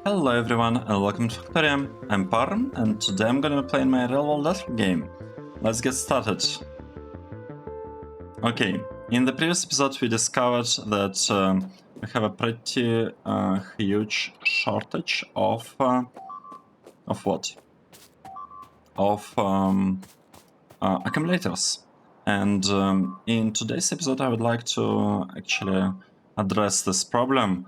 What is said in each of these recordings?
Hello everyone and welcome to Factorio. I'm Parm and today I'm gonna be playing my real-world DeathWorld game. Let's get started. Okay, in the previous episode we discovered that we have a pretty huge shortage of what? Of accumulators. And in today's episode I would like to actually address this problem.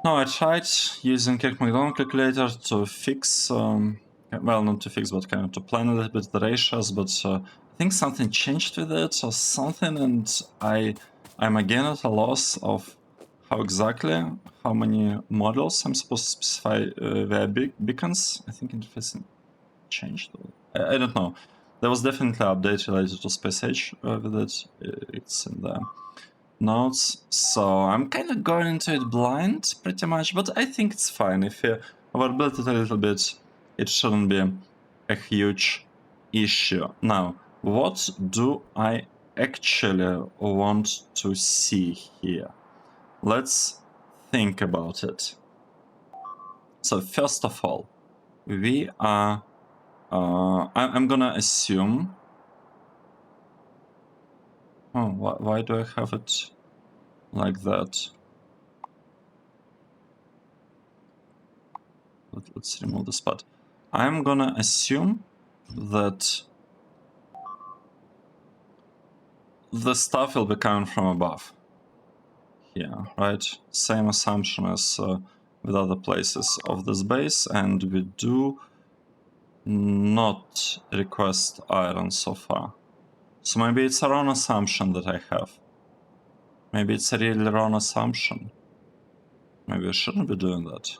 No, I tried using Kirk-McDonald calculator to fix, well, not to fix, but kind of to plan a little bit the ratios, but I think something changed with it or something, and I'm again at a loss of how many models I'm supposed to specify via beacons. I think interfacing changed. I don't know. There was definitely an update related to space age with it. It's in the notes, so I'm kind of going into it blind pretty much, but I think it's fine. If you overbuild it a little bit, it shouldn't be a huge issue. Now, what do I actually want to see here? Let's think about it. So first of all, we are I'm gonna assume. Oh, why do I have it like that? Let's remove this part. I'm gonna assume that the stuff will be coming from above. Here, right? Same assumption as with other places of this base, and we do not request iron so far. So maybe it's a wrong assumption that I have. Maybe it's a really wrong assumption. Maybe I shouldn't be doing that.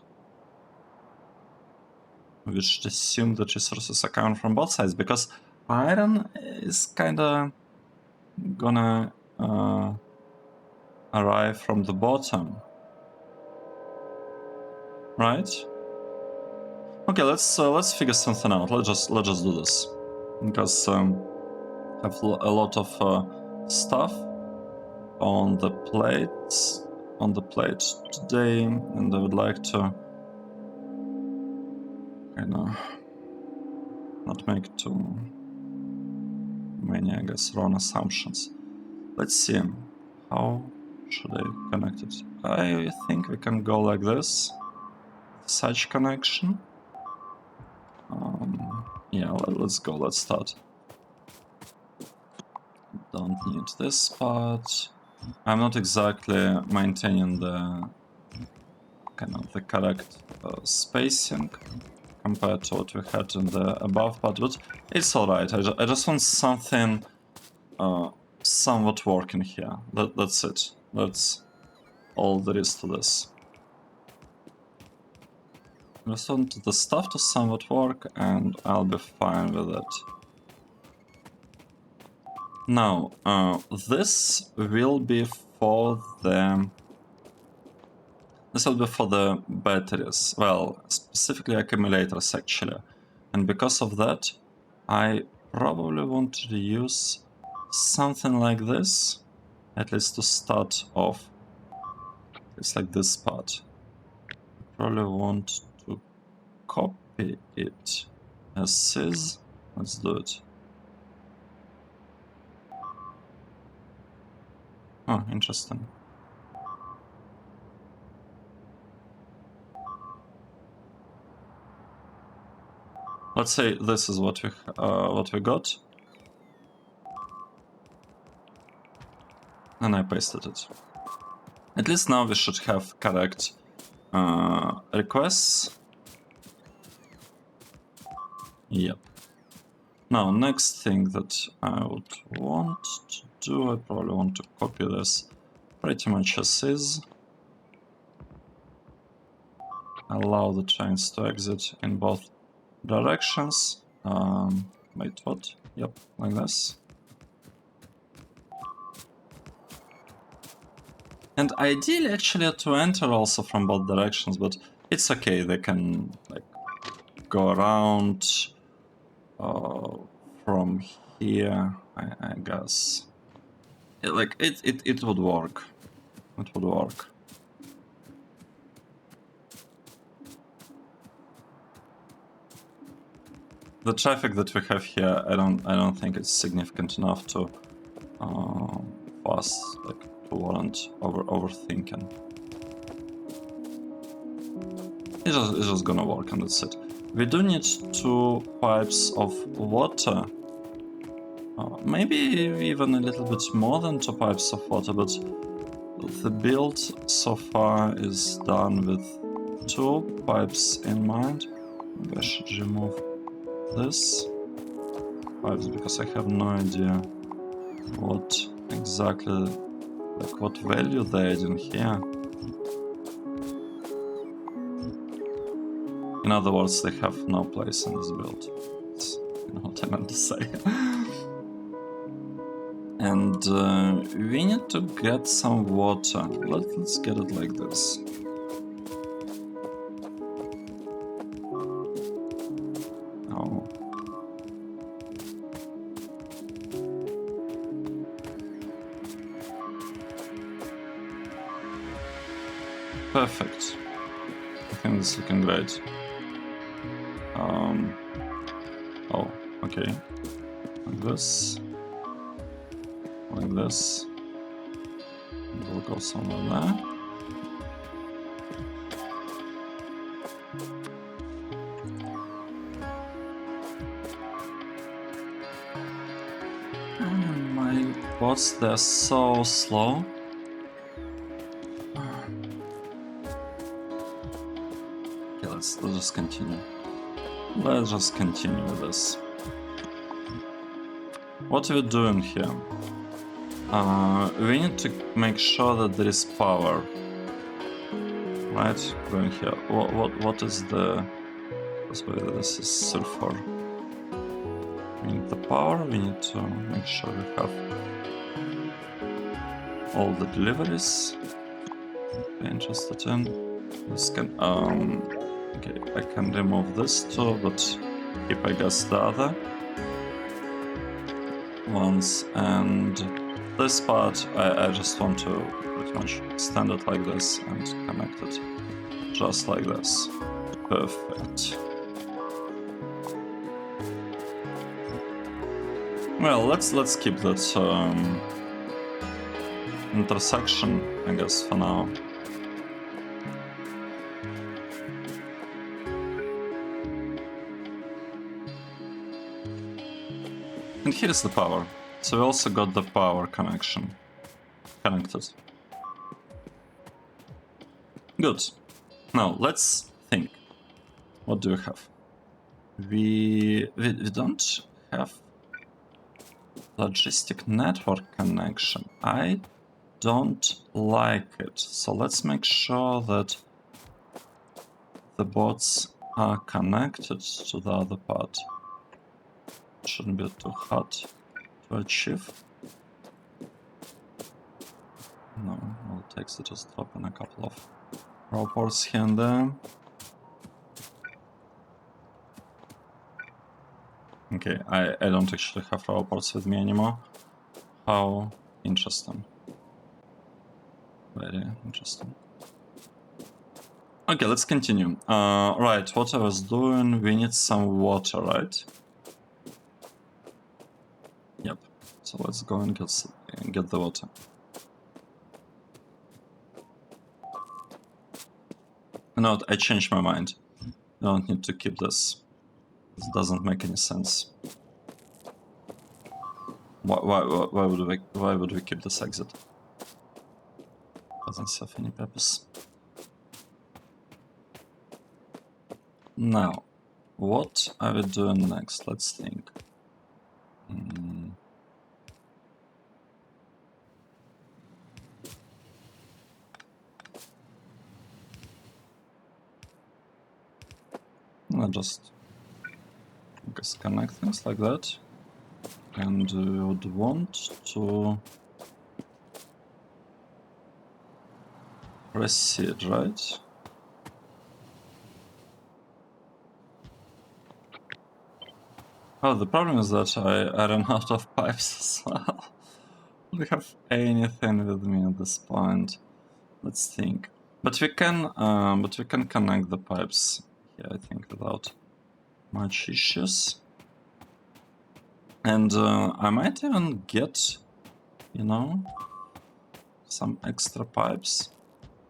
We should assume that resources are coming from both sides, because iron is kinda gonna arrive from the bottom, right? Okay, let's figure something out. Let's just do this, because I have a lot of stuff on the plate today, and I would like to not make too many, I guess, wrong assumptions. Let's see. How should I connect it? I think we can go like this. Such connection. Yeah, let's go. Let's start. Don't need this part. I'm not exactly maintaining the the correct spacing compared to what we had in the above part, but it's alright. I just want something somewhat working here. That's it. That's all there is to this. I just want the stuff to somewhat work, and I'll be fine with it. Now, this will be for the... This will be for the batteries. Well, specifically accumulators, actually. And because of that, I probably want to use something like this, at least to start off. It's like this part. I probably want to copy it as is. Let's do it. Oh, interesting. Let's say this is what we got, and I pasted it. At least now we should have correct requests. Yep. Now, next thing that I would want to do, I probably want to copy this pretty much as is. Allow the trains to exit in both directions. Wait, what? Yep, like this. And ideally, actually, to enter also from both directions, but it's okay. They can like go around from here, I guess. It would work. It would work. the traffic that we have here, I don't think it's significant enough to for us like to warrant overthinking. It's just gonna work, and that's it. We do need 2 pipes of water. Maybe even a little bit more than 2 pipes of water, but the build so far is done with 2 pipes in mind. Maybe I should remove this pipes because I have no idea what exactly, like what value they're adding here. In other words, they have no place in this build. That's what I meant to say. And we need to get some water. Let's get it like this. Oh. Perfect. I think this is looking great. Oh, okay. Like this. Like this. And we'll go somewhere there. And my bots, they're so slow. Okay, let's just continue. Let's just continue with this. What are we doing here? We need to make sure that there is power. Right? Going here. What is the... This is sulfur. We need the power. We need to make sure we have all the deliveries we're interested in. This can... okay, I can remove this too, but keep, I guess, the other ones. And this part, I just want to pretty much extend it like this and connect it just like this. Perfect. Well, let's keep that intersection, I guess, for now. And here is the power. So we also got the power connection connected. Good. Now let's think. What do we have? We don't have logistic network connection. I don't like it. So let's make sure that the bots are connected to the other part. It shouldn't be too hard to achieve. No, all it takes is just drop in a couple of raw ports here and there. Okay, I don't actually have raw ports with me anymore. How interesting. Very interesting. Okay, let's continue. Right, what I was doing, we need some water, right? Yep. So let's go and get the water. No, I changed my mind. I don't need to keep this. This doesn't make any sense. Why would we keep this exit? Doesn't serve any purpose. Now, what are we doing next? Let's think. I'll just, I guess, connect things like that. And we would want to proceed, right? Oh, the problem is that I ran out of pipes as well. Do we have anything with me at this point? Let's think. But we can connect the pipes here, I think, without much issues. And I might even get, you know, some extra pipes.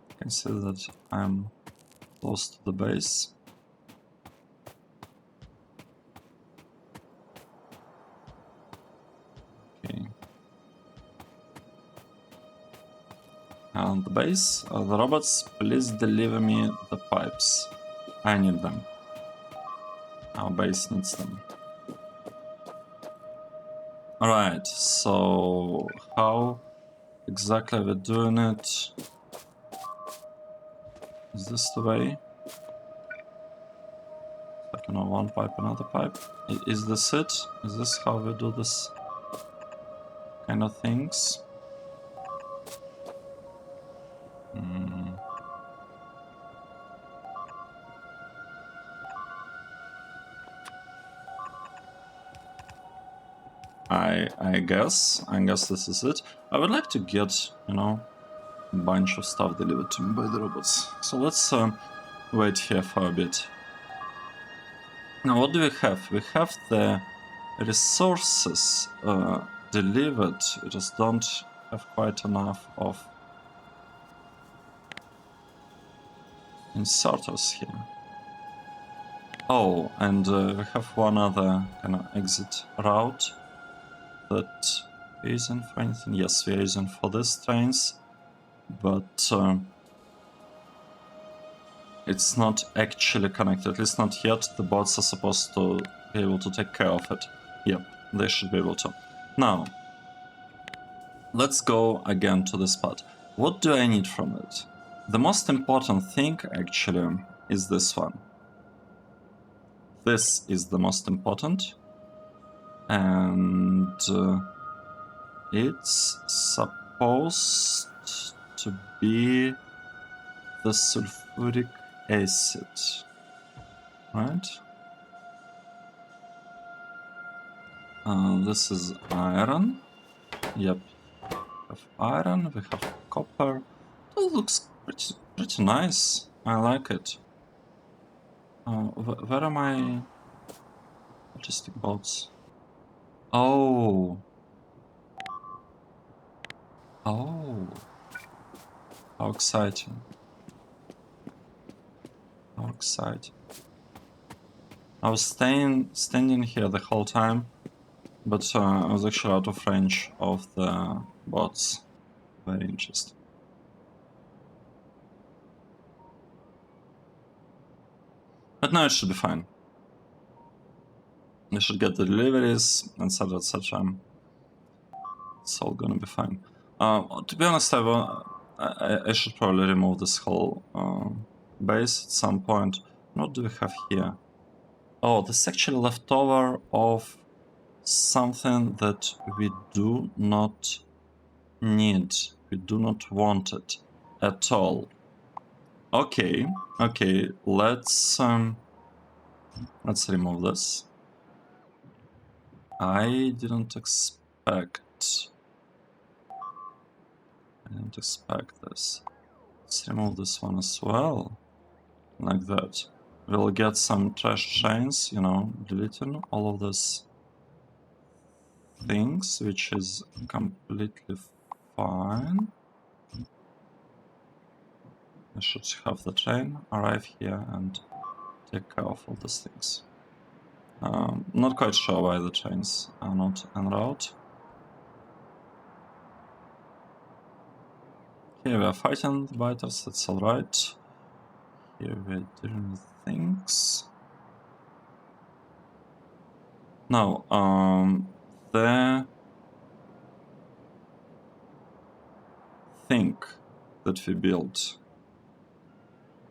You can see that I'm close to the base. Okay. And the base, the robots, please deliver me the pipes. I need them. Our base needs them. Alright, so how exactly we're doing it? Is this the way? Like, you know, one pipe, another pipe. Is this it? Is this how we do this kind of things? Hmm. I guess this is it. I would like to get, you know, a bunch of stuff delivered to me by the robots. So let's wait here for a bit. Now, what do we have? We have the resources delivered. We just don't have quite enough of inserters here. Oh, and we have one other kind of exit route that isn't for anything. Yes, we are using for these trains, but it's not actually connected, at least not yet. The bots are supposed to be able to take care of it. Yep, they should be able to. Now, let's go again to this part. What do I need from it? The most important thing, actually, is this one. This is the most important. And it's supposed to be the sulfuric acid, right? This is iron. Yep, we have iron, we have copper. It looks pretty nice. I like it. Where are my logistic boats? Oh. Oh. How exciting. How exciting. I was standing here the whole time, but I was actually out of range of the bots. Very interesting. But now it should be fine. We should get the deliveries, etc., etc. It's all gonna be fine. To be honest, I should probably remove this whole base at some point. What do we have here? Oh, this is actually leftover of something that we do not need. We do not want it at all. Okay, okay, let's remove this. I didn't expect this. Let's remove this one as well, like that. We'll get some trash chains, you know, deleting all of these things, which is completely fine. I should have the train arrive here and take care of all these things. Not quite sure why the trains are not en route. Here we are fighting the biters, that's alright. Here we're doing things. Now, the thing that we built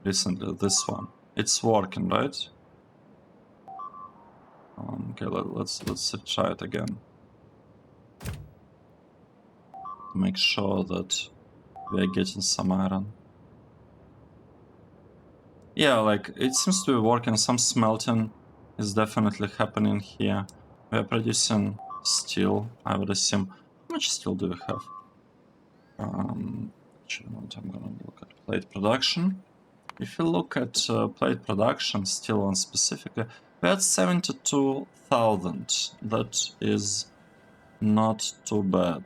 recently, this one, it's working, right? Okay, let's try it again. Make sure that we're getting some iron. Yeah, like, it seems to be working. Some smelting is definitely happening here. We're producing steel, I would assume. How much steel do we have? Actually, I'm gonna look at plate production. If you look at plate production, steel one specifically, We're at 72,000. That is not too bad.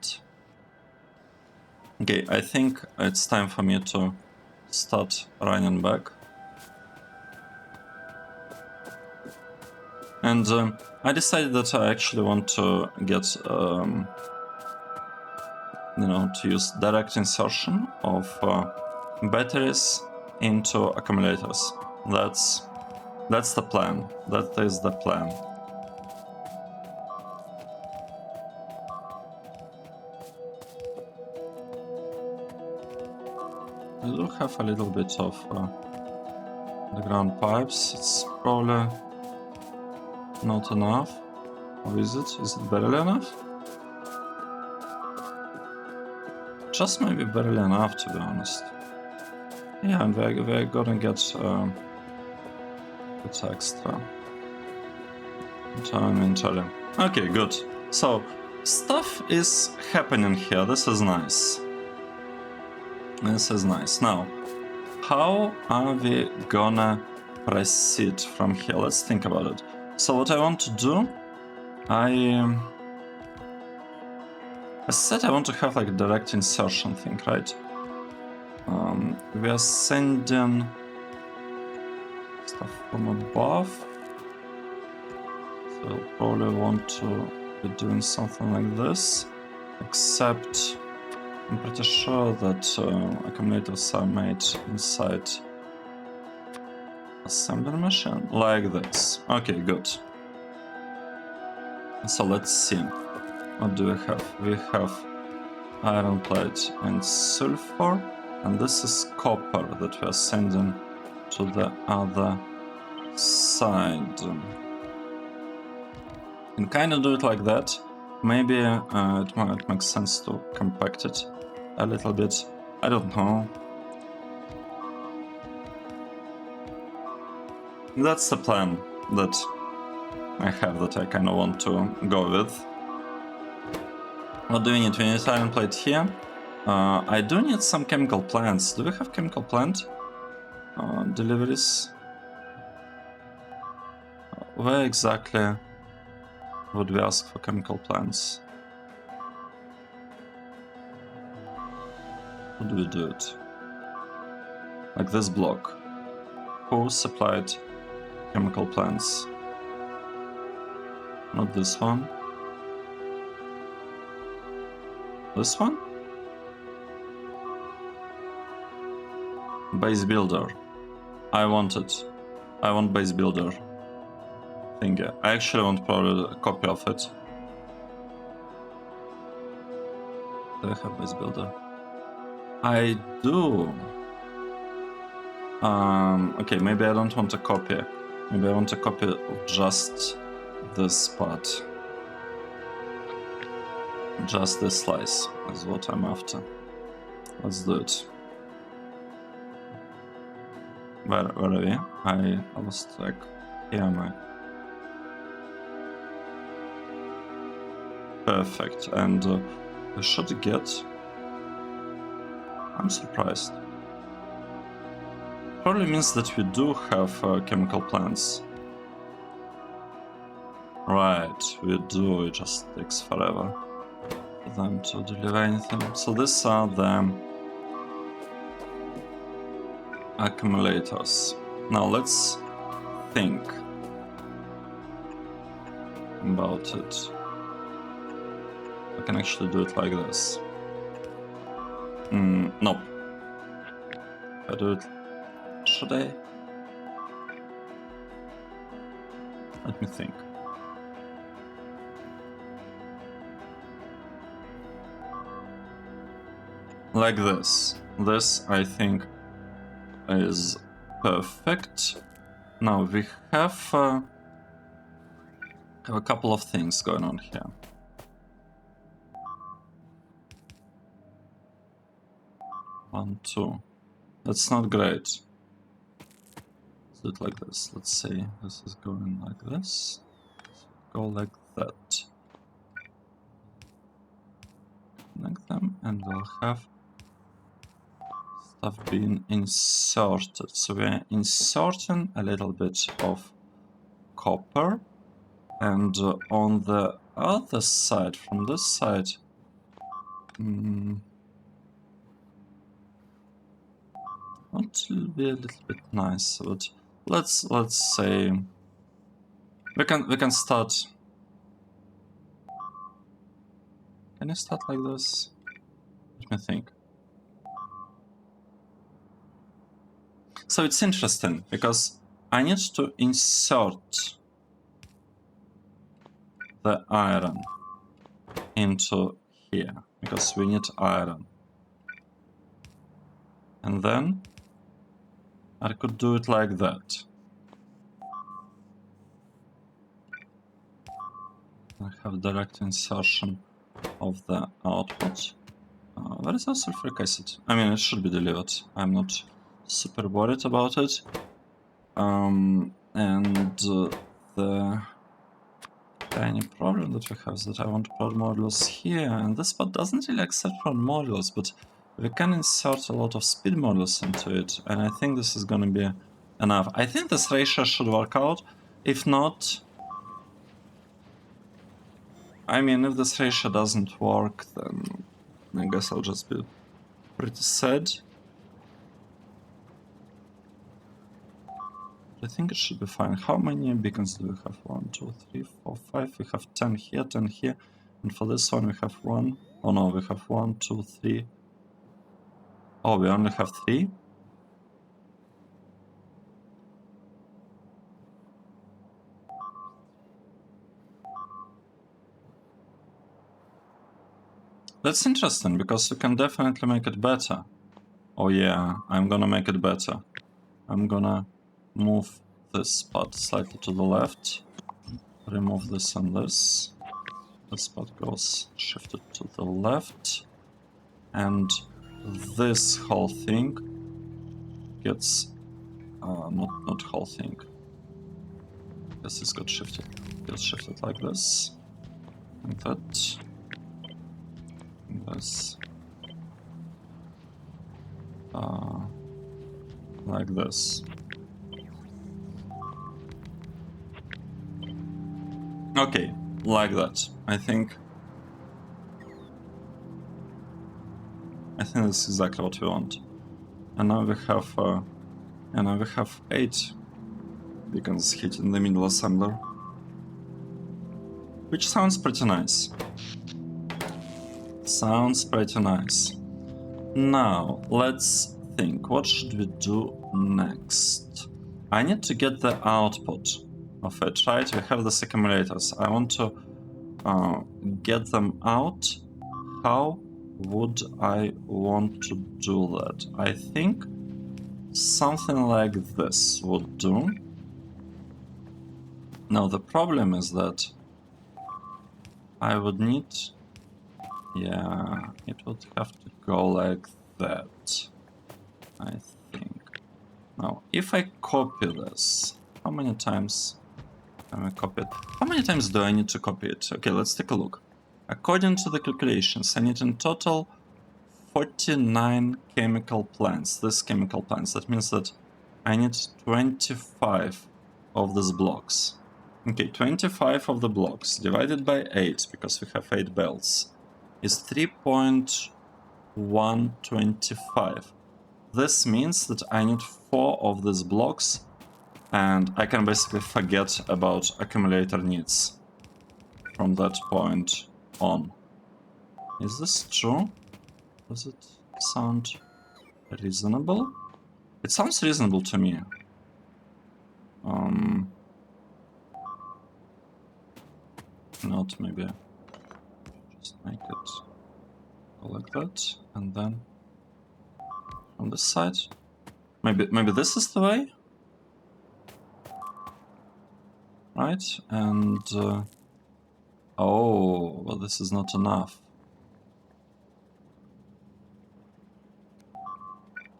Okay, I think it's time for me to start running back. And I decided that I actually want to get, you know, to use direct insertion of batteries into accumulators. That's the plan. That is the plan. I do have a little bit of underground pipes. It's probably not enough. Or is it? Is it barely enough? Just maybe barely enough, to be honest. Yeah, and we're gonna get it's extra time inventory. Okay, good. So stuff is happening here. This is nice. This is nice. Now, how are we gonna proceed from here? Let's think about it. So what I want to do, I said I want to have like a direct insertion thing, right? We are sending stuff from above. So I'll probably want to be doing something like this, except I'm pretty sure that accumulators are made inside assembly machine, like this. Okay, good. So let's see. What do we have? We have iron plate and sulfur, and this is copper that we are sending to the other side. And kind of do it like that. Maybe it might make sense to compact it a little bit. I don't know. That's the plan that I have, that I kind of want to go with. What do we need? We need iron plate here. I do need some chemical plants. Do we have chemical plant deliveries? Where exactly would we ask for chemical plants? How do we do it? Like this block. Who supplied chemical plants? Not this one. This one? Base builder. I want it. I want base builder. Thing. I actually want probably a copy of it. Do I have base builder? I do. Okay, maybe I don't want a copy. Maybe I want a copy of just this part. Just this slice is what I'm after. Let's do it. Where are we? I was like, here am I. Perfect, and we should get... I'm surprised. Probably means that we do have chemical plants. Right, we do, it just takes forever for them to deliver anything. So these are the accumulators. Now let's think about it. I can actually do it like this. Nope. I do it. Should I? Let me think. Like this. This, I think, is perfect. Now we have a couple of things going on here. One, two. That's not great. Let's do it like this. Let's say this is going like this. Go like that. Connect them, and we'll have stuff being inserted. So we're inserting a little bit of copper, and on the other side, from this side, want to be a little bit nice, but let's say we can start. Can you start like this? Let me think. So it's interesting because I need to insert the iron into here because we need iron, and then I could do it like that. I have direct insertion of the output. Where is our sulfuric acid? I mean, it should be delivered. I'm not super worried about it. And the tiny problem that we have is that I want to put modules here, and this spot doesn't really accept prod modules, but we can insert a lot of speed modules into it, and I think this is going to be enough. I think this ratio should work out. If not, I mean, if this ratio doesn't work, then I guess I'll just be pretty sad. I think it should be fine. How many beacons do we have? 1, 2, 3, 4, 5. We have 10 here, 10 here. And for this one we have 1. Oh no, we have 1, 2, 3. Oh, we only have 3? That's interesting, because we can definitely make it better. Oh yeah, I'm gonna make it better. I'm gonna move this part slightly to the left. Remove this and this. This part goes shifted to the left. And this whole thing gets... not whole thing. This is got shifted. Gets shifted like this. And that. And this. Like this. Okay, like that. I think this is exactly what we want. And now we have 8 beacons hit in the middle assembler, which sounds pretty nice. Sounds pretty nice. Now let's think. What should we do next? I need to get the output of it, right? We have these accumulators. I want to get them out. How would I want to do that? I think something like this would do. Now the problem is that I would need... Yeah, it would have to go like that, I think. Now, if I copy this, how many times can I copy it? How many times do I need to copy it? Okay, let's take a look. According to the calculations, I need in total 49 chemical plants. This chemical plants. That means that I need 25 of these blocks. Okay, 25 of the blocks divided by 8, because we have 8 belts, is 3.125. This means that I need 4 of these blocks, and I can basically forget about accumulator needs from that point on. Is this true? Does it sound reasonable? It sounds reasonable to me. Not maybe. Just make it go like that, and then on this side. Maybe this is the way, right? And oh, well, this is not enough.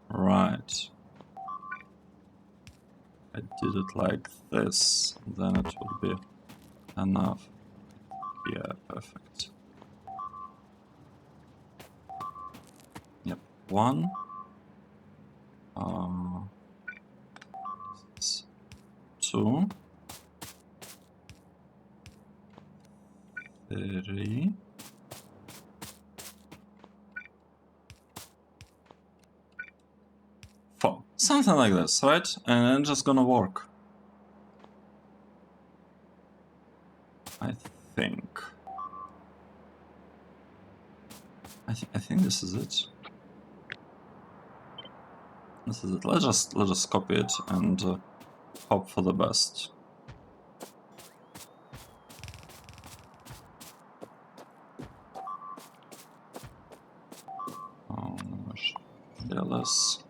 Right. I did it like this, then it would be enough. Yeah, perfect. Yep, 1. 2. 3. 4. Something like this, right? And it's just gonna work. I think. I think this is it. This is it. Let's just copy it and hope for the best. Oh gosh, DLS.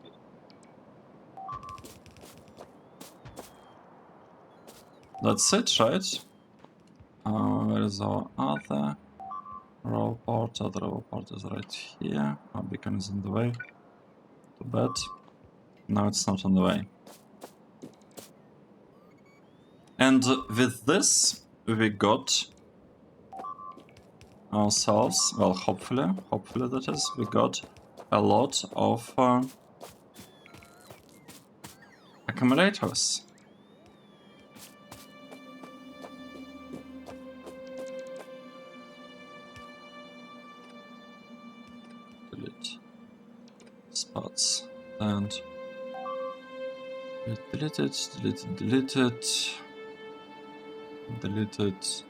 That's it, right? Where is our other row port? Other row port is right here. Our beacon is in the way. Too bad. No, it's not on the way. And with this, we got ourselves, well, hopefully that is, we got a lot of accumulators. Delete spots and delete it, delete it, delete it, delete it,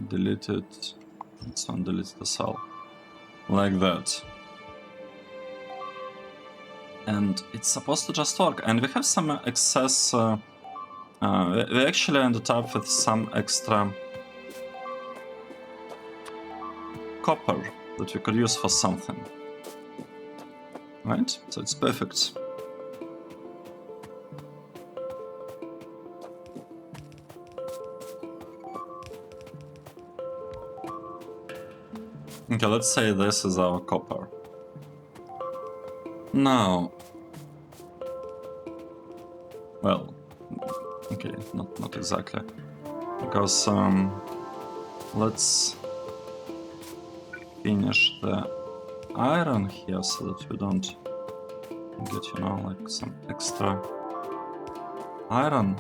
delete it, and so on, delete the cell. Like that. And it's supposed to just work. And we have some excess, we actually ended up with some extra copper that we could use for something. Right? So it's perfect. Okay, let's say this is our copper. Now, well, okay, not exactly, because let's finish the iron here so that we don't get, you know, like some extra iron.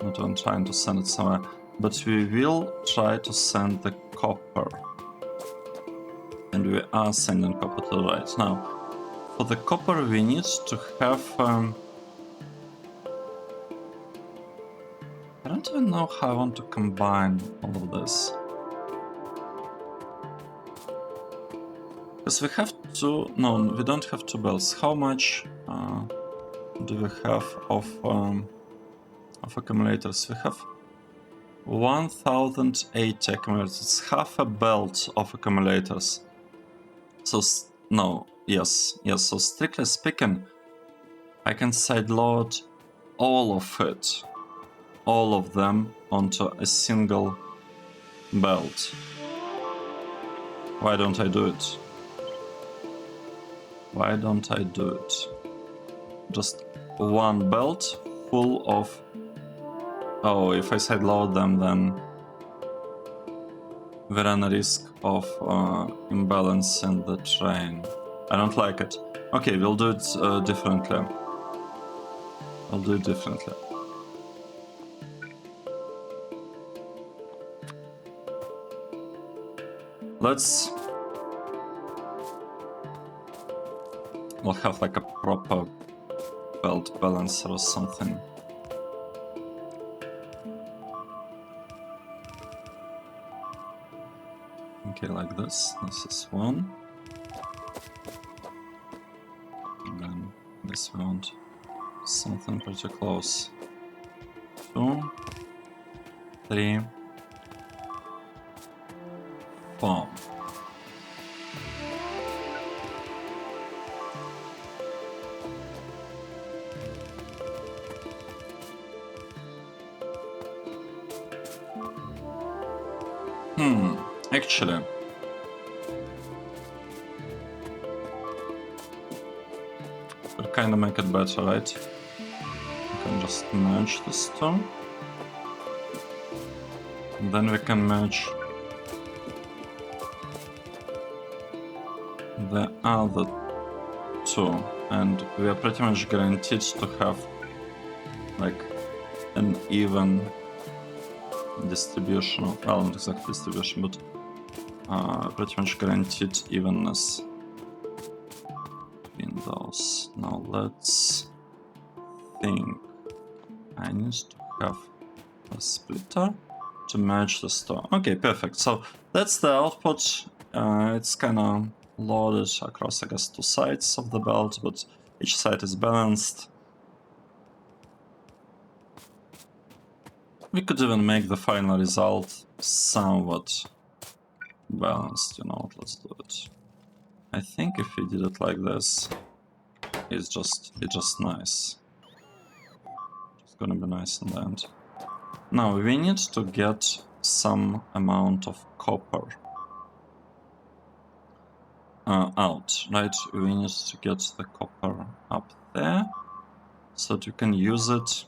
Not even trying to send it somewhere, but we will try to send the copper. And we are sending copper to the right. Now, for the copper we need to have... I don't even know how I want to combine all of this. Because we have to... No, we don't have 2 belts. How much do we have of accumulators? We have 1080 accumulators. It's half a belt of accumulators. So, no, yes, so strictly speaking, I can sideload all of it, all of them, onto a single belt. Why don't I do it? Why don't I do it? Just one belt full of... Oh, if I sideload them, then we run a risk of imbalance in the train. I don't like it. Okay, we'll do it differently. I'll do it differently. Let's... We'll have like a proper belt balancer or something. Okay, like this. This is one. And then this we want something pretty close. 2, 3, 4. Actually, we'll kind of make it better, right? We can just merge these 2. And then we can merge the other 2. And we are pretty much guaranteed to have like an even distribution of, well, not exactly distribution, but pretty much guaranteed evenness in those. Now let's think. I need to have a splitter to merge the store. Okay, perfect. So that's the output. It's kind of loaded across, I guess, two sides of the belt, but each side is balanced. We could even make the final result somewhat balanced, you know. Let's do it. I think if we did it like this, it's just nice. It's gonna be nice in the end. Now we need to get some amount of copper out, right? We need to get the copper up there so that you can use it.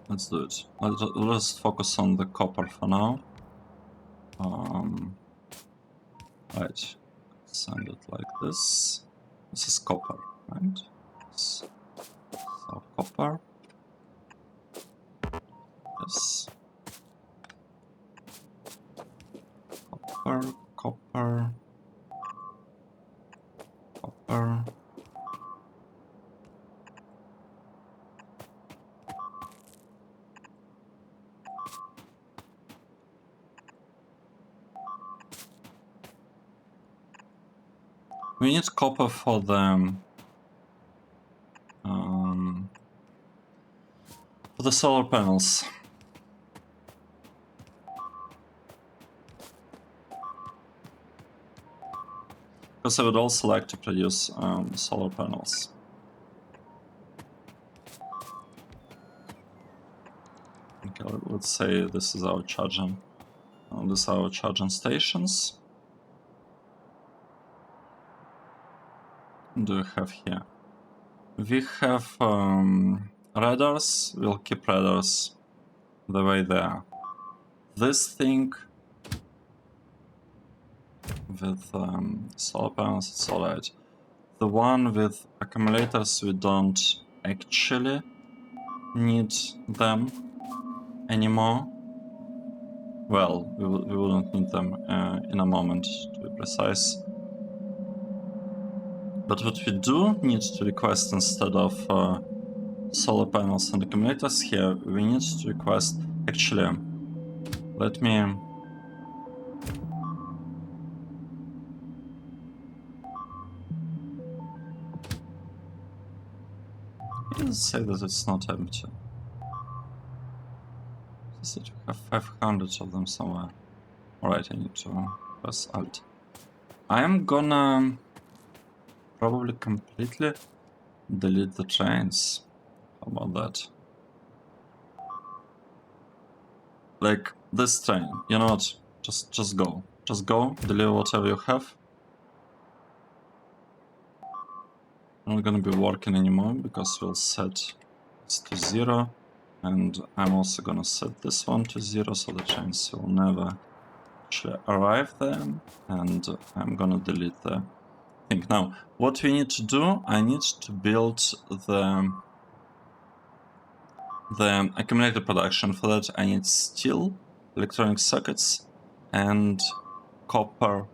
Let's do it. Let's focus on the copper for now. Right. Send it like this. This is copper, right? So copper. Yes. Copper, copper, copper. We need copper for the solar panels. Because I would also like to produce solar panels. Okay, let's say this is our charging. This are our charging stations. What do we have here? We have radars. We'll keep radars the way they are. This thing with solar panels, it's alright. The one with accumulators, we don't actually need them anymore. Well, we wouldn't need them in a moment, to be precise. But what we do need to request instead of solar panels and accumulators here, we need to request... Actually, let me... Let's say that it's not empty. So we have 500 of them somewhere. Alright, I need to press Alt. I am gonna probably completely delete the trains. How about that? Like this train, you know what? Just go. Just go, deliver whatever you have. I'm not gonna be working anymore because we'll set this to 0. And I'm also gonna set this one to 0 so the trains will never actually arrive there. And I'm gonna delete the thing. Now, what we need to do, I need to build the accumulator production. For that I need steel, electronic circuits, and copper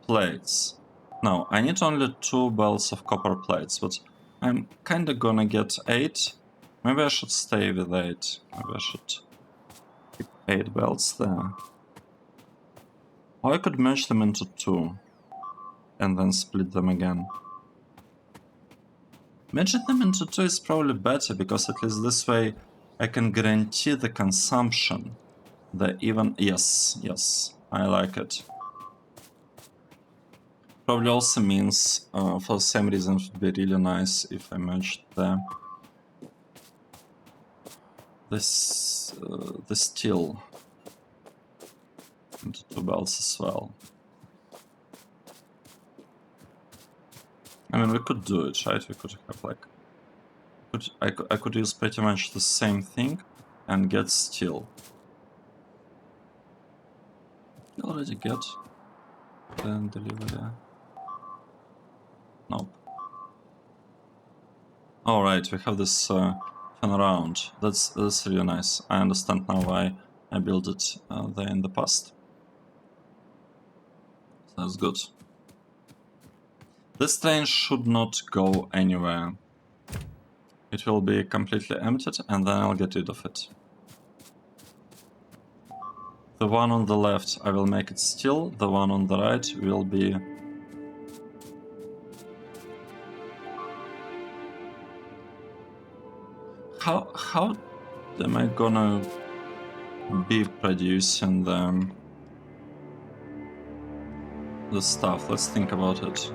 plates. Now, I need only 2 belts of copper plates, but I'm kinda gonna get 8. Maybe I should stay with 8. Maybe I should keep 8 belts there. Or I could merge them into 2 and then split them again. Merging them into 2 is probably better, because at least this way I can guarantee the consumption. The even... Yes, I like it. Probably also means, for the same reason, it would be really nice if I merged the steel into 2 belts as well. I mean, we could do it, right? We could have like... I could use pretty much the same thing and get steel. You already get the delivery. Nope. Alright, we have this turnaround. That's really nice. I understand now why I built it there in the past. That's good. This train should not go anywhere. It will be completely emptied and then I'll get rid of it. The one on the left, I will make it steel. The one on the right will be... How am I gonna be producing the stuff? Let's think about it.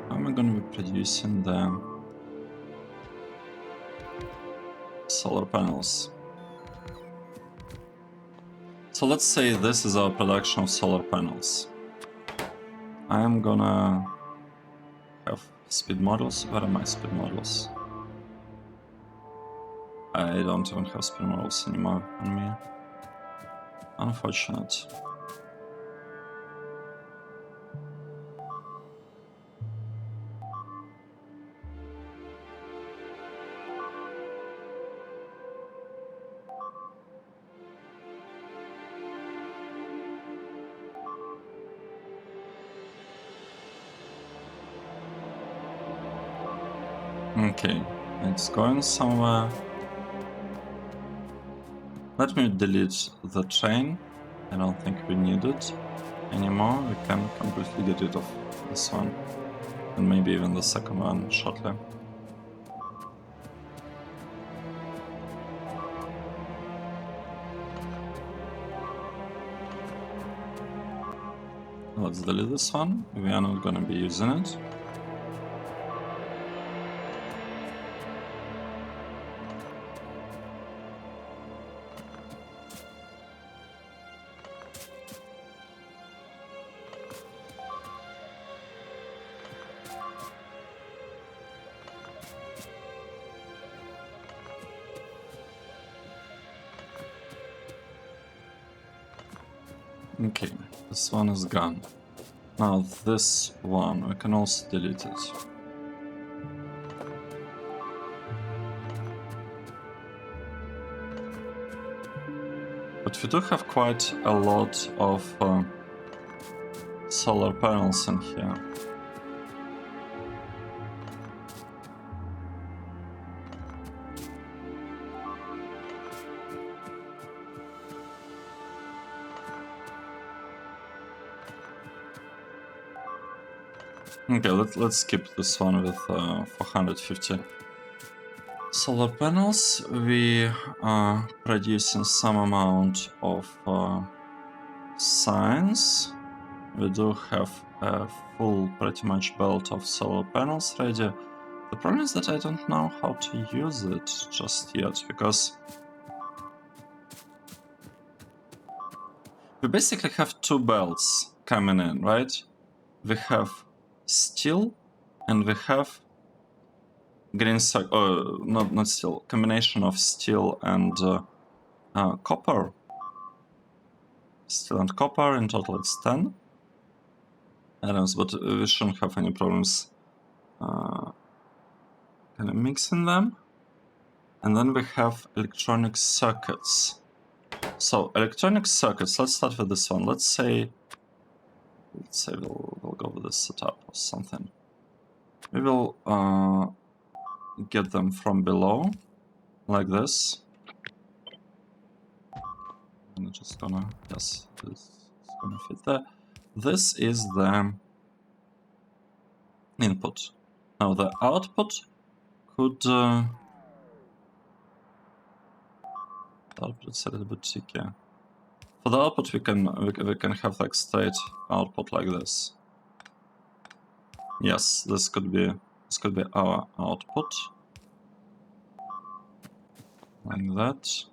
How am I gonna be producing the solar panels? So let's say this is our production of solar panels. I am gonna have speed models. Where are my speed models? I don't even have speed models anymore on me. Unfortunate. Okay, it's going somewhere. Let me delete the train. I don't think we need it anymore. We can completely get rid of this one. And maybe even the second one shortly. Let's delete this one. We are not gonna be using it. Okay, this one is gone. Now this one, we can also delete it. But we do have quite a lot of solar panels in here. Okay, let's skip this one with 450 solar panels. We are producing some amount of science. We do have a full, pretty much belt of solar panels ready. The problem is that I don't know how to use it just yet, because we basically have two belts coming in, right? We have steel and we have green not steel, combination of steel and copper. Steel and copper, in total it's 10 atoms, but we shouldn't have any problems kind of mixing them. And then we have electronic circuits. So electronic circuits, let's start with this one. Let's say we'll go with this setup or something. We will get them from below, like this. I'm just gonna, yes, this is gonna fit there. This is the input. Now the output could output's a little bit tricky. For the output, we can have like straight output like this. Yes, this could be our output, like that.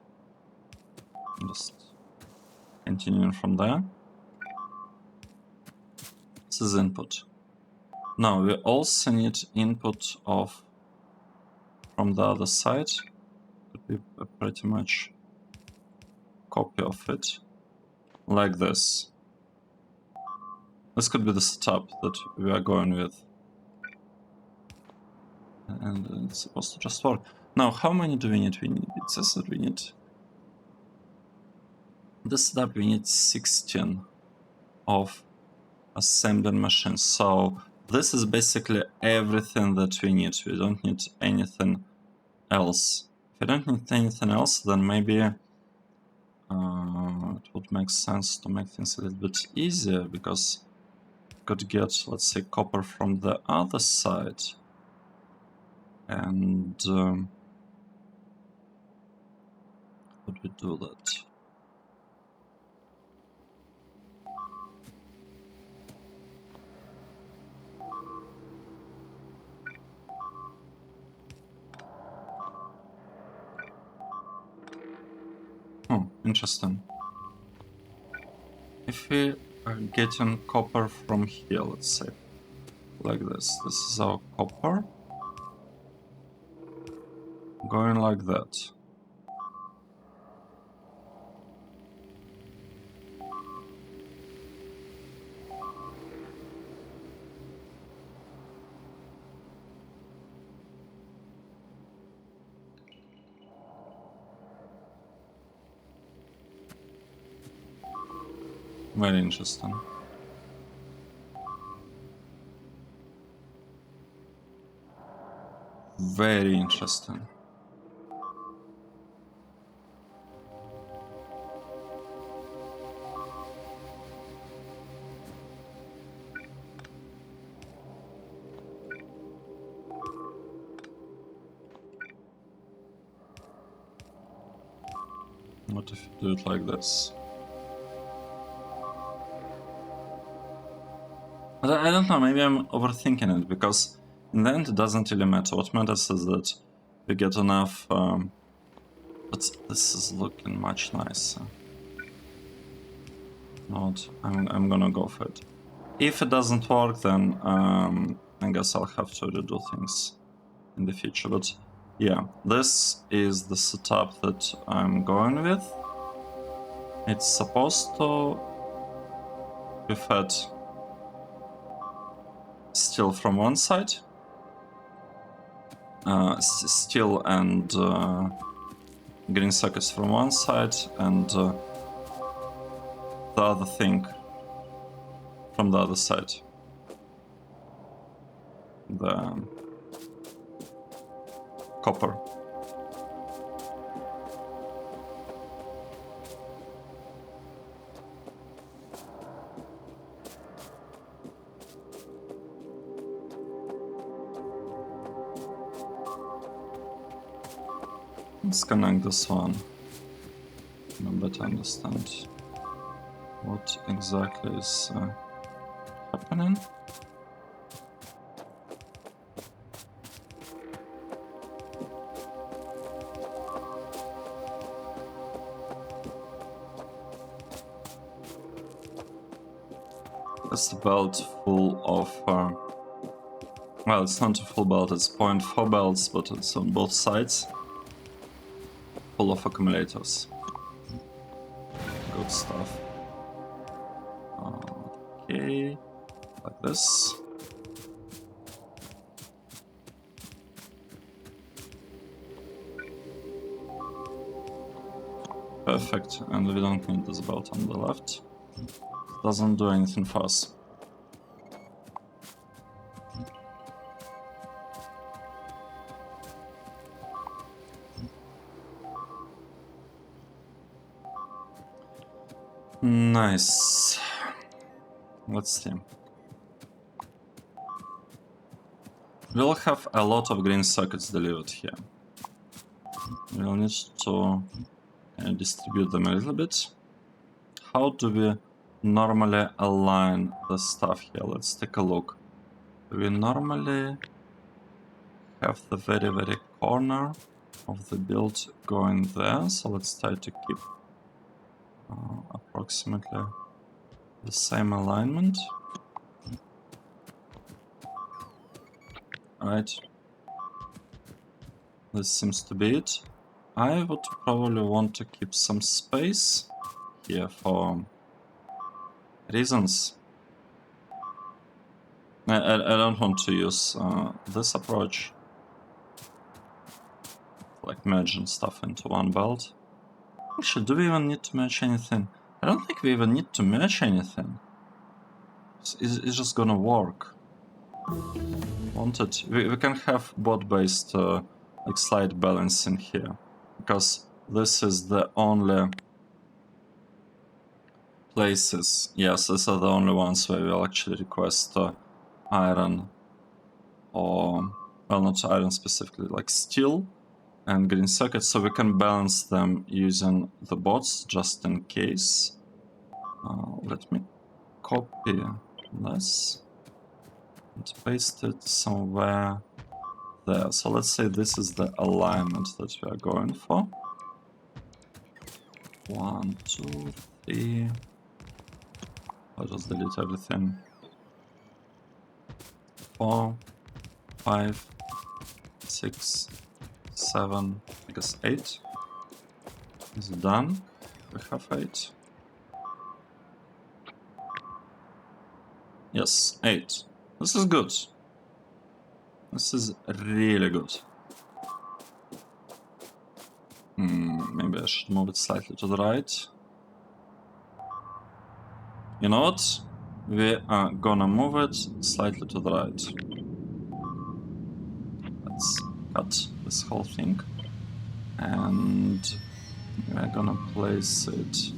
Just continuing from there. This is input. Now we also need input of from the other side. Could be a pretty much copy of it, like this. This could be the setup that we are going with. And it's supposed to just work. Now, how many do we need? It says that we need... This setup we need 16 of assembling machine. So this is basically everything that we need. We don't need anything else. If we don't need anything else, then maybe it would make sense to make things a little bit easier, because we could get, let's say, copper from the other side, and would we do that? Oh, interesting. If we are getting copper from here, let's say, like this is our copper, going like that. Very interesting. Very interesting. What if you do it like this? I don't know, maybe I'm overthinking it, because in the end it doesn't really matter. What matters is that we get enough, but this is looking much nicer. Not, I'm gonna go for it. If it doesn't work, then I guess I'll have to redo things in the future, but yeah, this is the setup that I'm going with. It's supposed to be fed steel from one side, steel and green circuits from one side, and the other thing from the other side. The copper. Let's connect this one to better understand what exactly is happening. It's a belt full of, well, it's not a full belt, it's 0.4 belts, but it's on both sides, full of accumulators. Good stuff. Okay, like this. Perfect, and we don't need this belt on the left. Doesn't do anything for us. Nice. Let's see. We'll have a lot of green circuits delivered here. We'll need to distribute them a little bit. How do we normally align the stuff here? Let's take a look. We normally have the very corner of the build going there, so let's try to keep approximately the same alignment. Right. This seems to be it. I would probably want to keep some space here for reasons. I don't want to use this approach, like merging stuff into one belt. Actually, do we even need to merge anything? I don't think we even need to merge anything. It's just gonna work. Won't it? We can have bot-based like slight balancing here, because this is the only places. Yes, these are the only ones where we'll actually request iron, or well, not iron specifically, like steel and green circuits, so we can balance them using the bots just in case. Let me copy this and paste it somewhere there. So let's say this is the alignment that we are going for. 1, 2, 3. I'll just delete everything. 4, 5, 6, 7, I guess 8 is done. We have 8. Yes, 8. This is good. This is really good. Maybe I should move it slightly to the right. You know what? We are gonna move it slightly to the right. Let's cut this whole thing. And we're gonna place it,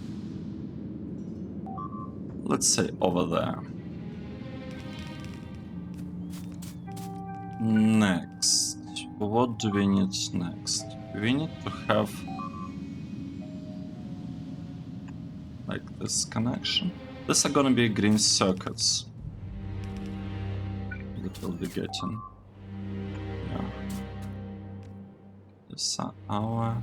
let's say, over there. Next, what do we need next? We need to have like this connection. These are gonna be green circuits that we'll be getting. Yeah. These are our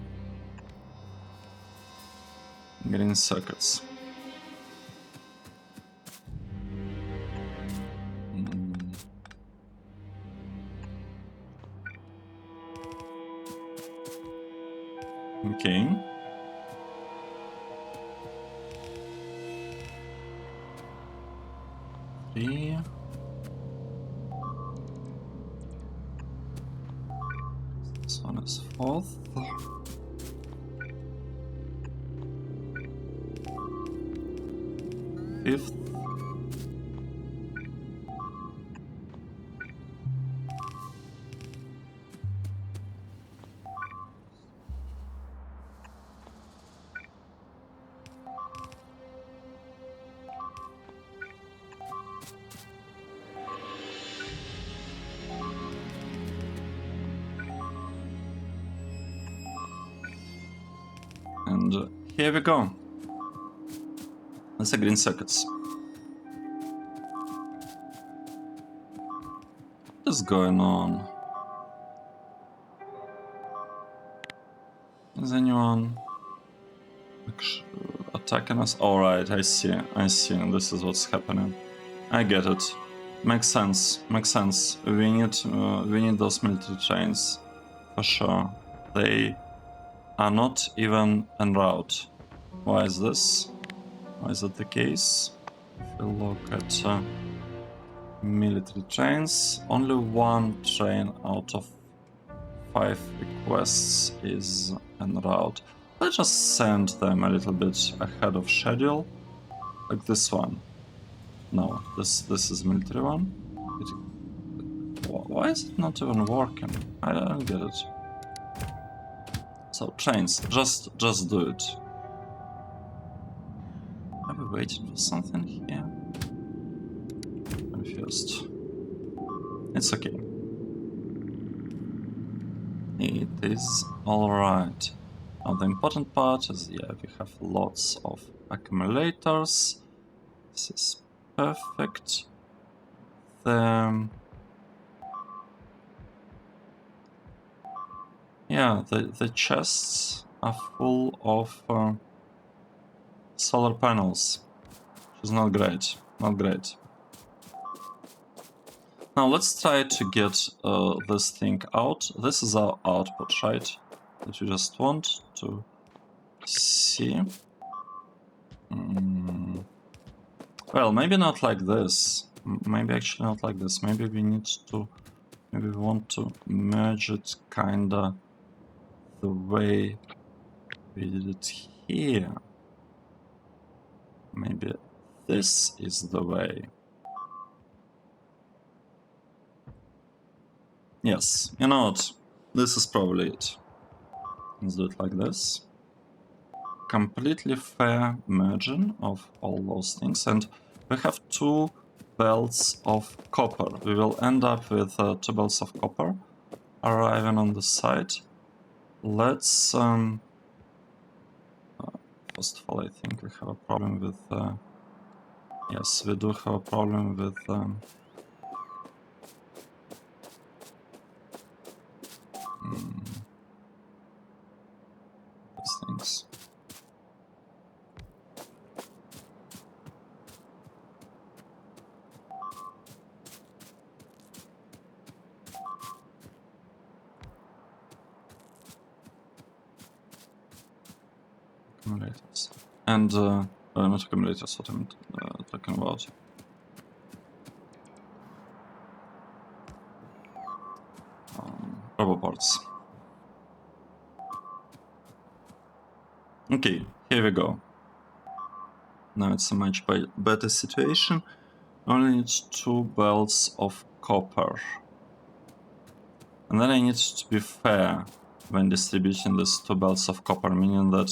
green circuits. Okay. Three. This one is 4th. Fifth. And here we go. That's the green circuits. What is going on? Is anyone attacking us? Alright, I see, this is what's happening. I get it. Makes sense, We need those military trains, for sure. They are not even en route. Why is this? Why is that the case? If we look at military trains, only 1 train out of 5 requests is en route. Let's just send them a little bit ahead of schedule, like this one. No, this is military one. Why is it not even working? I don't get it. So trains, just do it. Are we waiting for something here? Confused. It's okay. It is alright. Now the important part is, yeah, we have lots of accumulators. This is perfect. The chests are full of solar panels, which is not great, Now let's try to get this thing out. This is our output, right? That you just want to see. Well, maybe not like this. Maybe actually not like this. Maybe we want to merge it kinda the way we did it here. Maybe this is the way. Yes, you know what? This is probably it. Let's do it like this. Completely fair merging of all those things, and we have 2 belts of copper. We will end up with 2 belts of copper arriving on the side. Let's first of all, I think we have a problem with yes, we do have a problem with these things. Accumulators. And not accumulators, what I'm talking about. Rubber parts. Okay, here we go. Now it's a much better situation. Only need 2 belts of copper. And then I need to be fair when distributing these 2 belts of copper, meaning that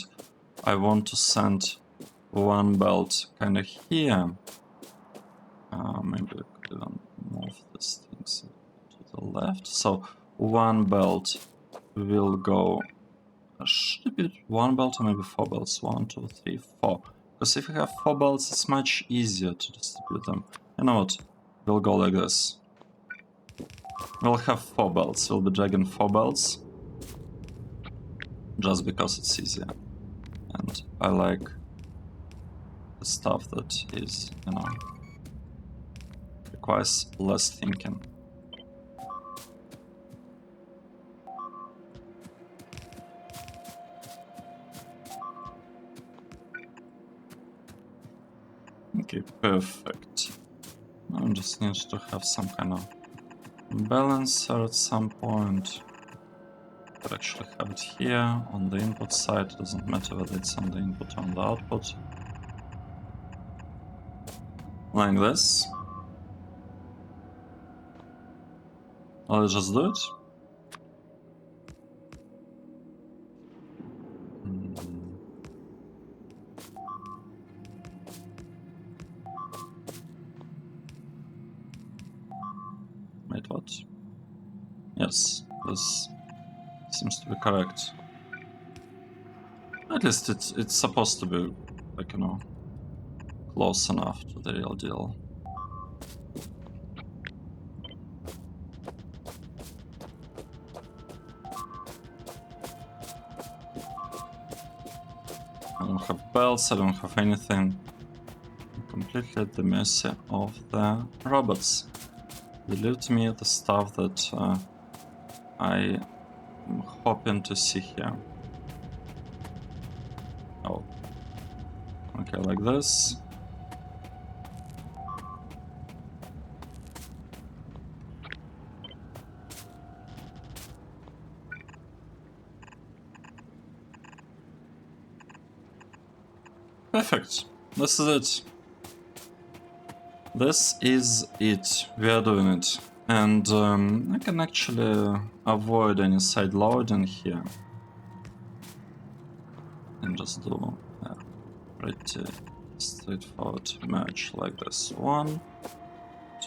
I want to send 1 belt kind of here. Maybe I could even move these things to the left. So 1 belt will go. Should it be 1 belt or maybe 4 belts? 1, 2, 3, 4. Because if you have 4 belts, it's much easier to distribute them. You know what? We'll go like this. We'll have 4 belts. We'll be dragging 4 belts. Just because it's easier. And I like the stuff that is, you know, requires less thinking. Okay, perfect. Now I just need to have some kind of balancer at some point. Could actually have it here on the input side. It doesn't matter whether it's on the input or on the output. Like this. I'll just do it. Wait, what? Yes, this seems to be correct. At least it's supposed to be, like, you know, close enough to the real deal. I don't have belts, I don't have anything. I'm completely at the mercy of the robots. Delete me the stuff that I am hoping to see here. Oh. Okay, like this. Perfect. This is it. This is it. We are doing it. And I can actually avoid any side loading here. And just do a pretty straightforward merge like this. 1,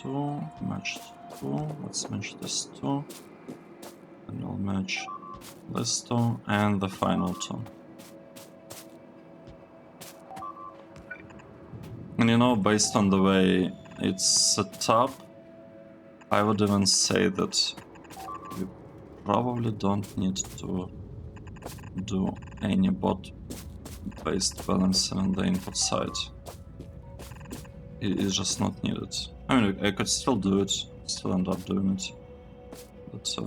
2, merge 2. Let's merge this 2. And we'll merge this 2 and the final 2. And you know, based on the way it's set up, I would even say that we probably don't need to do any bot-based balancing on the input side. It is just not needed. I mean, I could still do it, still end up doing it, but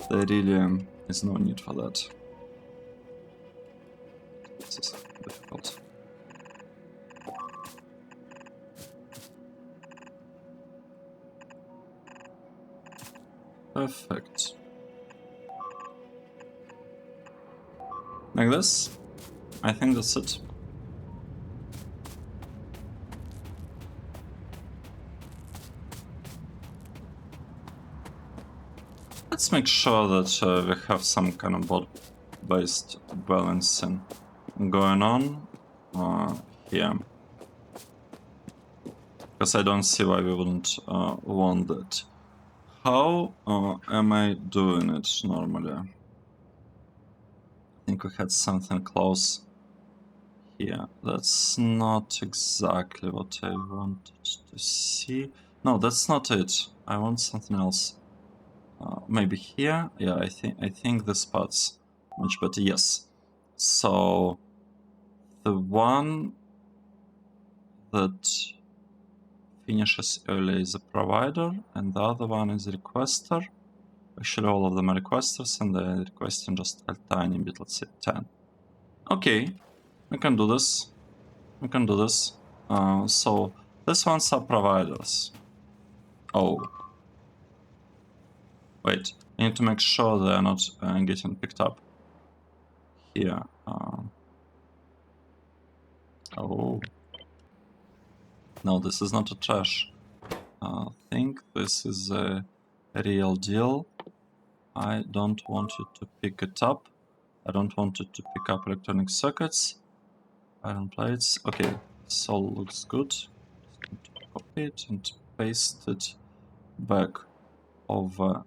there really is no need for that. This is difficult. Perfect. Like this. I think that's it. Let's make sure that we have some kind of bot-based balancing going on here. Because I don't see why we wouldn't want that. How am I doing it normally? I think we had something close here. That's not exactly what I wanted to see. No, that's not it. I want something else. Maybe here. Yeah, I think the spot's much better. Yes. So the one that finishes early is a provider, and the other one is a requester. Actually, all of them are requesters, and they're requesting just a tiny bit. Let's say 10. Okay, we can do this. We can do this. So this one's are providers. Oh. Wait, I need to make sure they're not getting picked up here. Oh. No, this is not a trash thing. This is a real deal. I don't want you to pick it up. I don't want you to pick up electronic circuits. Iron plates. Okay, this all looks good. Just need to copy it and paste it back over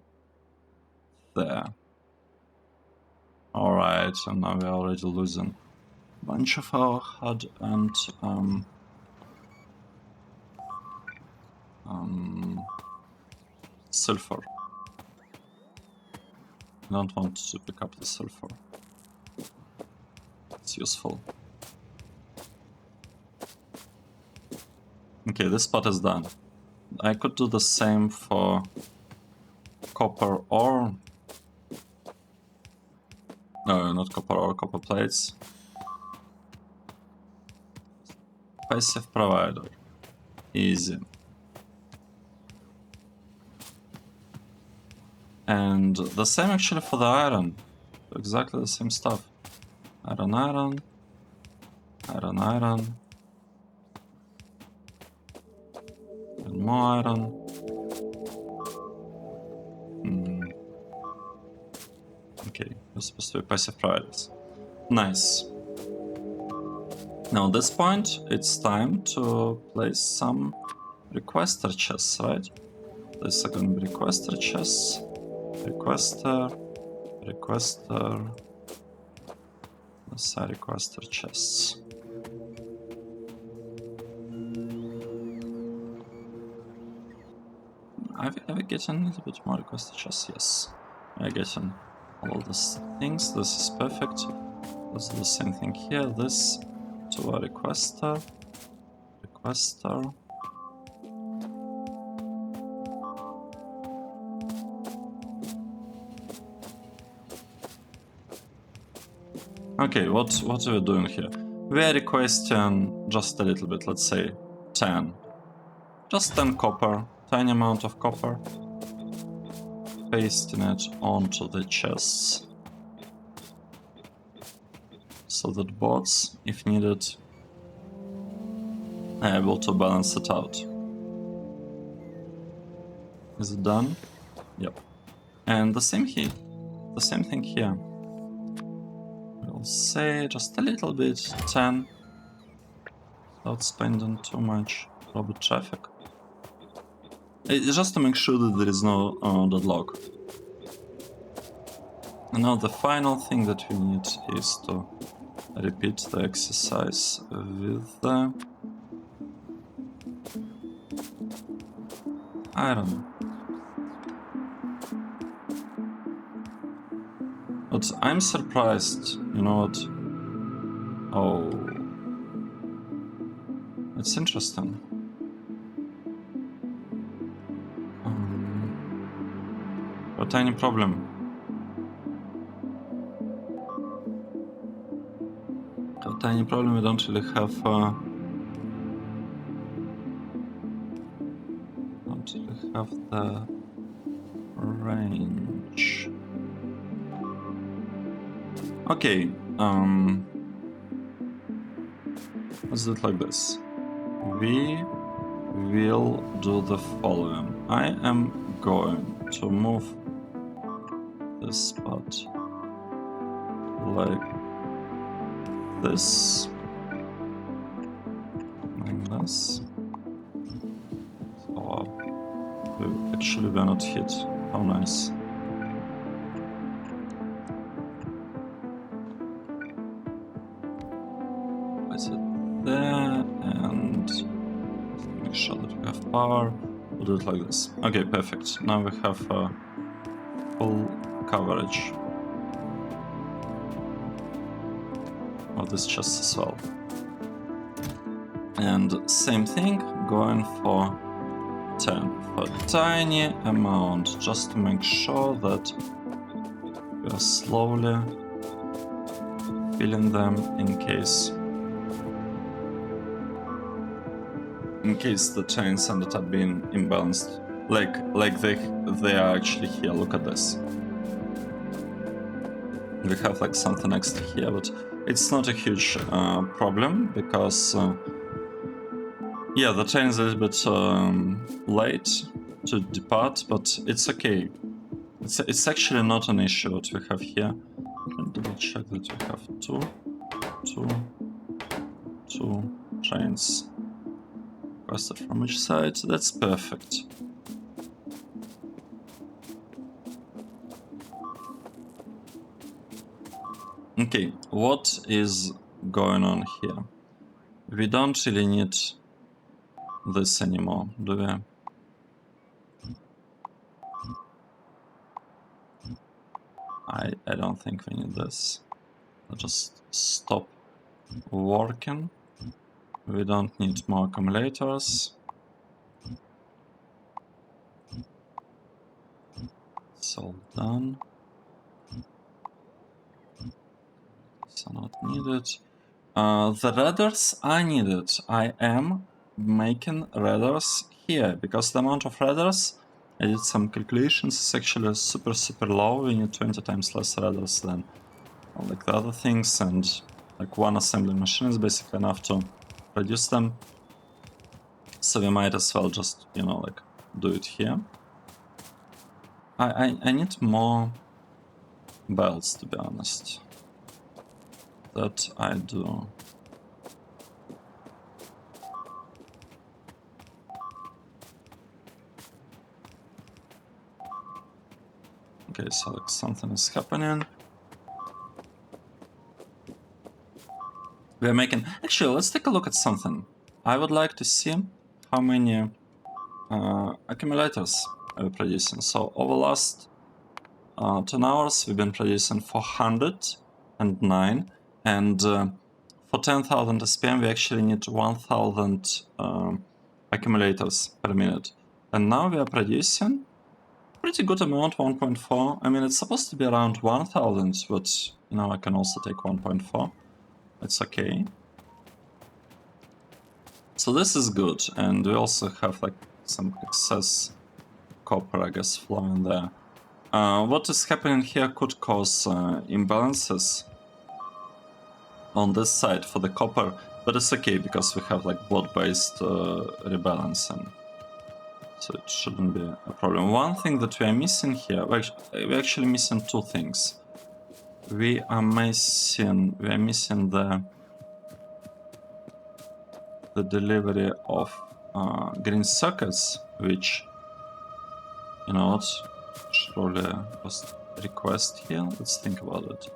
there. Alright, and now we're already losing a bunch of our hard-earned sulfur. I don't want to pick up the sulfur. It's useful. Okay, this part is done. I could do the same for copper ore. No, not copper ore, copper plates. Passive provider. Easy. And the same actually for the iron. Exactly the same stuff. Iron, iron. Iron, iron. And more iron. Okay, we're supposed to be passive providers. Nice. Now at this point, it's time to place some requester chests, right? These are going to be requester chests. Requester. Requester. These are requester chests. Are we getting a little bit more requester chests? Yes. We're getting all of these things. This is perfect. Let's do the same thing here. This to a requester. Requester. Okay, what are we doing here? We are requesting just a little bit, let's say 10. Just 10 copper, tiny amount of copper. Pasting it onto the chests. So that bots, if needed, are able to balance it out. Is it done? Yep. And the same here. The same thing here. We'll say just a little bit, 10. Without spending too much robot traffic. It's just to make sure that there is no deadlock. And now the final thing that we need is to repeat the exercise with the iron. But I'm surprised, you know what? Oh, it's interesting. A tiny problem. A tiny problem. We don't really have. Don't really have the range. Okay. Let's do it like this. We will do the following. I am going to move this spot like this. Like this. So actually we're not hit. How nice. Place it there and make sure that we have power. We'll do it like this. Okay, perfect. Now we have full coverage of this chest as well. And same thing, going for 10, for a tiny amount, just to make sure that we are slowly filling them in case the chains ended up being imbalanced, like they are actually here. Look at this. We have like something extra here, but it's not a huge problem because yeah, the chain is a little bit late to depart, but it's okay. It's actually not an issue what we have here. I can double check that we have two chains requested from each side. That's perfect. Okay, what is going on here? We don't really need this anymore, do we? I don't think we need this. I'll just stop working. We don't need more accumulators. It's all done. These are not needed. The radars are needed. I am making radars here because the amount of radars, I did some calculations, is actually super low. We need 20 times less radars than like the other things, and like one assembly machine is basically enough to produce them. So we might as well just, you know, like do it here. I need more belts, to be honest. That I do. Okay, so like something is happening. We are making... Actually, let's take a look at something. I would like to see how many accumulators we're producing. So over the last 10 hours, we've been producing 409, and for 10,000 SPM, we actually need 1,000 accumulators per minute. And now we are producing pretty good amount, 1.4. I mean, it's supposed to be around 1,000, but, you know, I can also take 1.4. It's okay. So this is good, and we also have like some excess copper, I guess, flowing there. What is happening here could cause imbalances on this side for the copper, but it's okay because we have like bot-based rebalancing, so it shouldn't be a problem. One thing that we are missing here, we're actually missing two things. We are missing the delivery of green circuits, which, you know what, surely just request here. Let's think about it.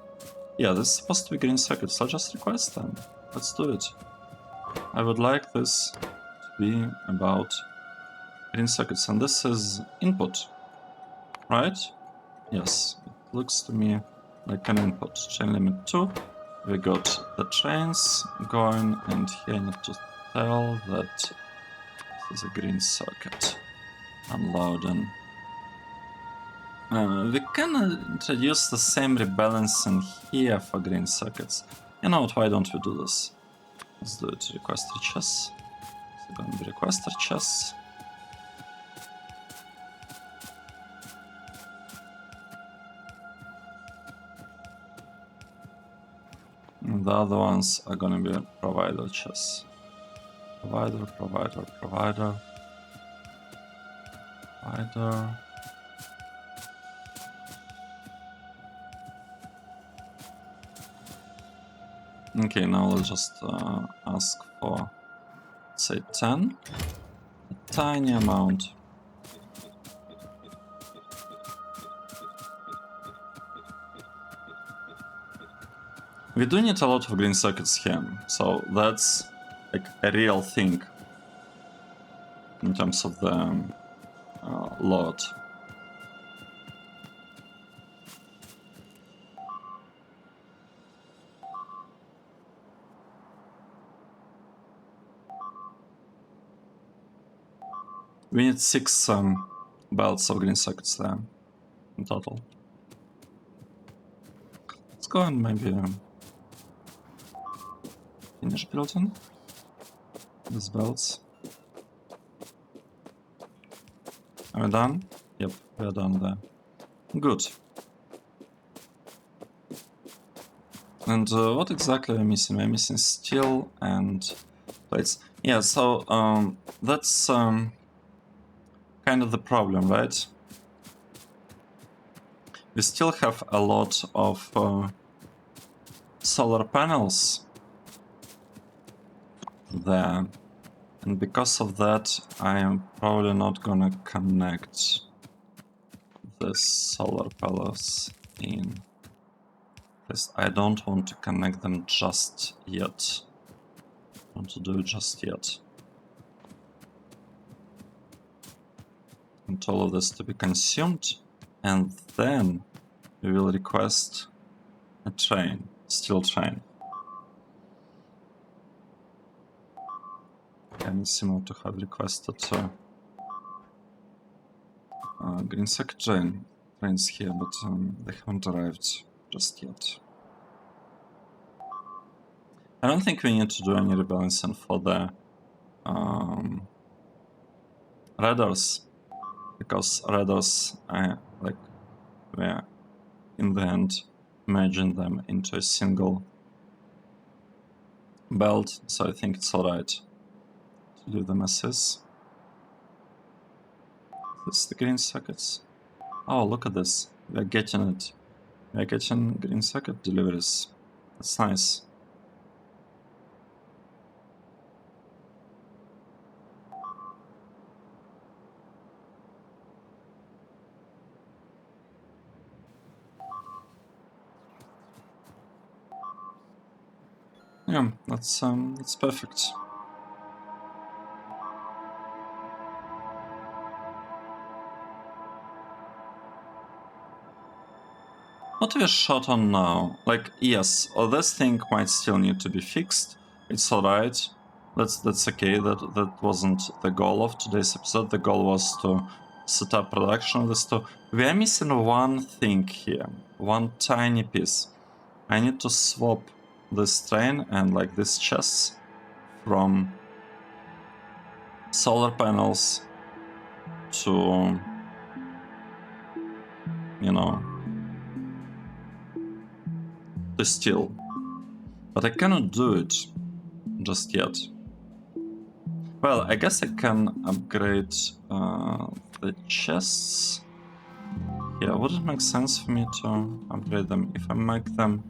Yeah, this is supposed to be green circuits. I'll just request them. Let's do it. I would like this to be about green circuits, and this is input, right? Yes, it looks to me like an input. Chain limit 2. We got the chains going, and here I need to tell that this is a green circuit. Unloading. We can introduce the same rebalancing here for green circuits. You know what, why don't we do this? Let's do it. Request chess. It's going to be requester chess. And the other ones are going to be provider chess. Provider. Okay, now let's just ask for, say, 10. A tiny amount. We do need a lot of green circuits here, so that's like a real thing in terms of the load. We need 6 belts of green circuits there in total. Let's go and maybe finish building these belts. Are we done? Yep, we're done there. Good. And what exactly am I missing? I'm missing steel and plates. Yeah, so that's kind of the problem, right? We still have a lot of solar panels there, and because of that I am probably not gonna connect the solar panels in, because I don't want to connect them just yet. I want to do it just yet. And all of this to be consumed, and then we will request a train, steel train. And it's similar to have requested green circuit trains here, but they haven't arrived just yet. I don't think we need to do any rebalancing for the radars, because radars, we're in the end merging them into a single belt, so I think it's alright to do them as is. This is the green circuits. Oh, look at this. We're getting it. We're getting green circuit deliveries. That's nice. Yeah, that's perfect. What we're short on now? Like, yes, this thing might still need to be fixed. It's alright. That's okay. That wasn't the goal of today's episode. The goal was to set up production of this stuff. We are missing one thing here. One tiny piece. I need to swap this train and like these chests from solar panels to, you know, to steel. But I cannot do it just yet. Well, I guess I can upgrade the chests. Yeah, would it make sense for me to upgrade them? If I make them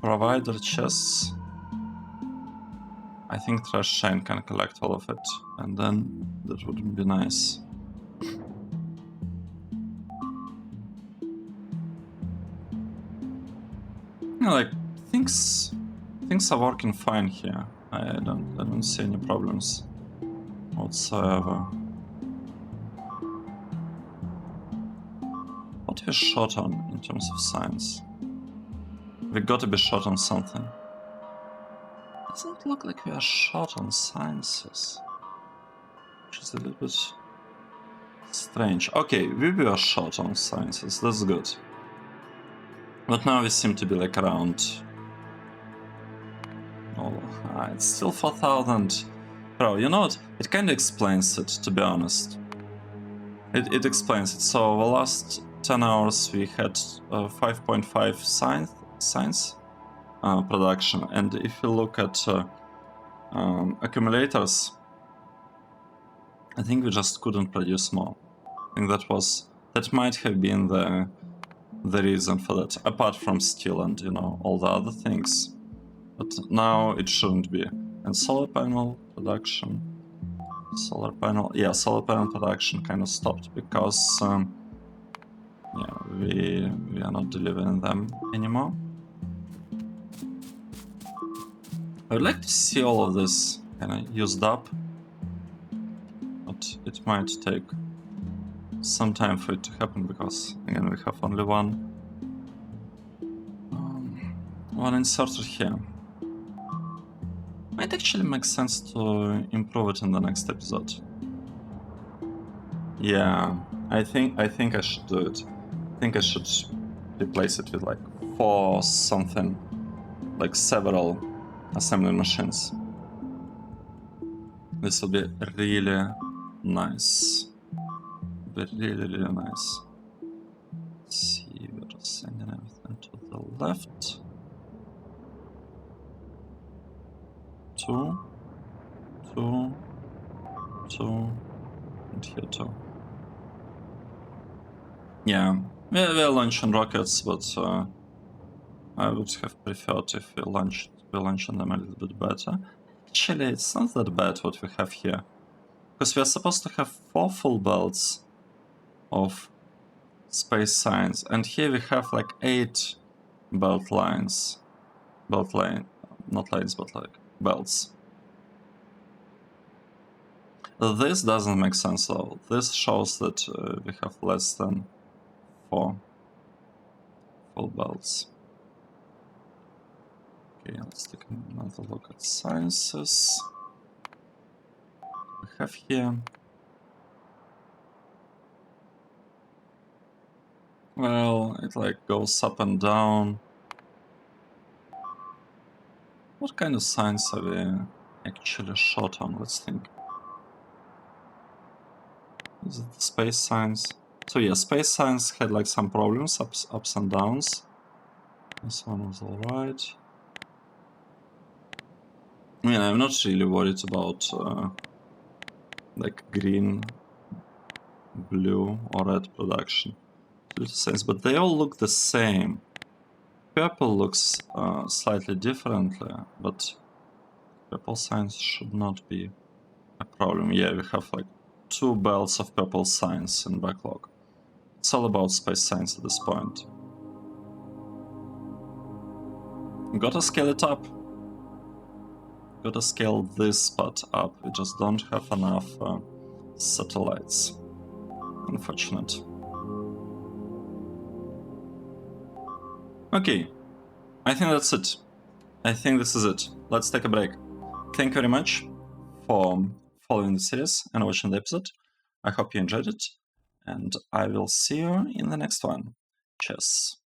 provider chests, I think Trash Chain can collect all of it, and then that wouldn't be nice. Yeah, like things are working fine here. I don't see any problems whatsoever. What are we short on in terms of science? We gotta be short on something. Doesn't look like we are short on sciences, which is a little bit strange. Okay, we were short on sciences, that's good. But now we seem to be like around... Oh, it's still 4,000. Bro, you know what? It kind of explains it, to be honest. It explains it. So the last 10 hours we had 5.5 science production, and if you look at accumulators, I think we just couldn't produce more. I think that might have been the the reason for that, apart from steel and, you know, all the other things. But now it shouldn't be. And solar panel production. Solar panel production kind of stopped because yeah, we are not delivering them anymore. I would like to see all of this kind of used up, but it might take some time for it to happen because again we have only one inserter here. Might actually make sense to improve it in the next episode. Yeah, I think I should do it. I think I should replace it with like 4 something, like several assembly machines. This will be really nice. Really nice. Let's see, we're sending everything to the left. 2, 2, 2, and here 2. Yeah, we're launching rockets, but I would have preferred if we launching them a little bit better. Actually, it's not that bad what we have here, because we're supposed to have 4 full belts of space science, and here we have like 8 belt lines. Not lines, but like belts. This doesn't make sense though. This shows that we have less than 4 full belts. Okay, let's take another look at sciences. We have here. Well, it like goes up and down. What kind of science are we actually short on? Let's think. Is it space science? So yeah, space science had like some problems, ups and downs. This one was alright. I mean, I'm not really worried about like green, blue, or red production. But they all look the same. Purple looks slightly differently, but purple science should not be a problem. Yeah, we have like 2 belts of purple science in backlog. It's all about space science at this point. Gotta scale it up. Gotta scale this part up. We just don't have enough satellites. Unfortunate. Okay, I think that's it. I think this is it. Let's take a break. Thank you very much for following the series and watching the episode. I hope you enjoyed it, and I will see you in the next one. Cheers.